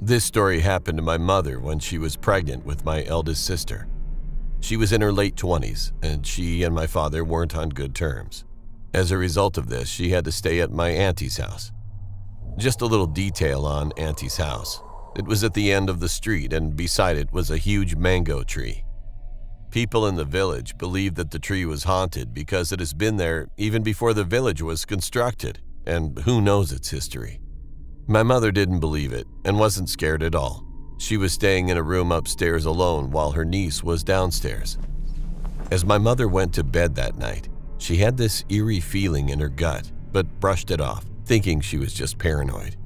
This story happened to my mother when she was pregnant with my eldest sister. She was in her late 20s, and she and my father weren't on good terms. As a result of this, she had to stay at my auntie's house. Just a little detail on Auntie's house. It was at the end of the street, and beside it was a huge mango tree. People in the village believed that the tree was haunted because it has been there even before the village was constructed, and who knows its history. My mother didn't believe it and wasn't scared at all. She was staying in a room upstairs alone while her niece was downstairs. As my mother went to bed that night, she had this eerie feeling in her gut, but brushed it off, thinking she was just paranoid.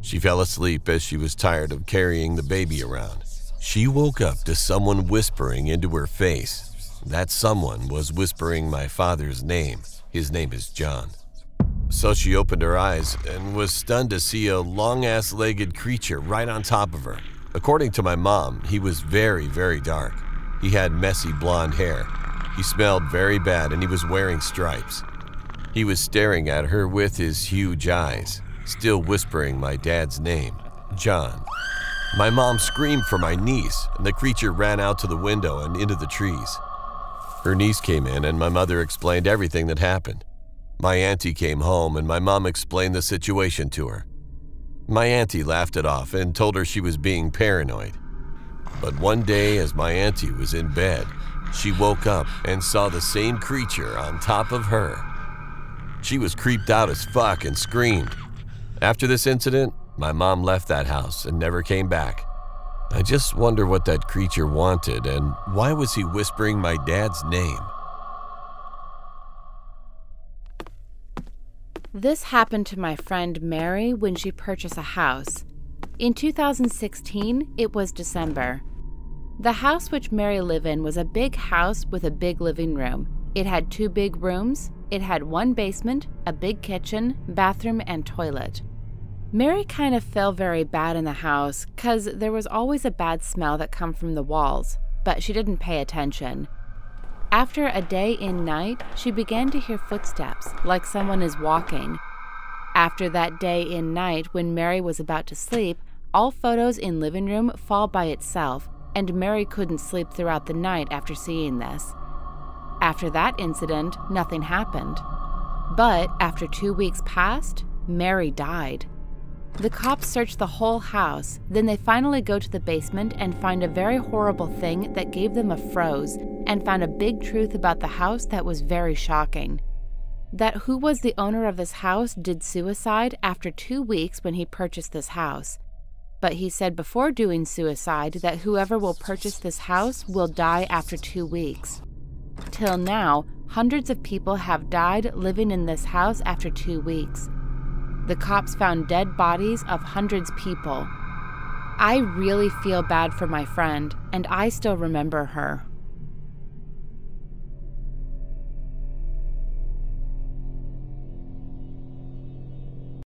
She fell asleep as she was tired of carrying the baby around. She woke up to someone whispering into her face. That someone was whispering my father's name. His name is John. So she opened her eyes and was stunned to see a long-ass-legged creature right on top of her. According to my mom, he was very, very dark. He had messy blonde hair. He smelled very bad and he was wearing stripes. He was staring at her with his huge eyes, still whispering my dad's name, John. My mom screamed for my niece, and the creature ran out to the window and into the trees. Her niece came in, and my mother explained everything that happened. My auntie came home, and my mom explained the situation to her. My auntie laughed it off and told her she was being paranoid. But one day, as my auntie was in bed, she woke up and saw the same creature on top of her. She was creeped out as fuck and screamed. After this incident, my mom left that house and never came back. I just wonder what that creature wanted and why was he whispering my dad's name? This happened to my friend Mary when she purchased a house. In 2016, it was December. The house which Mary lived in was a big house with a big living room. It had 2 big rooms. It had 1 basement, a big kitchen, bathroom, and toilet. Mary kind of felt very bad in the house because there was always a bad smell that come from the walls, but she didn't pay attention. After a day and night, she began to hear footsteps, like someone is walking. After that day and night, when Mary was about to sleep, all photos in living room fall by itself, and Mary couldn't sleep throughout the night after seeing this. After that incident, nothing happened. But after 2 weeks passed, Mary died. The cops searched the whole house, then they finally go to the basement and find a very horrible thing that gave them a froze, and found a big truth about the house that was very shocking. That who was the owner of this house did suicide after 2 weeks when he purchased this house. But he said before doing suicide that whoever will purchase this house will die after 2 weeks. Till now, hundreds of people have died living in this house after 2 weeks. The cops found dead bodies of hundreds of people. I really feel bad for my friend, and I still remember her.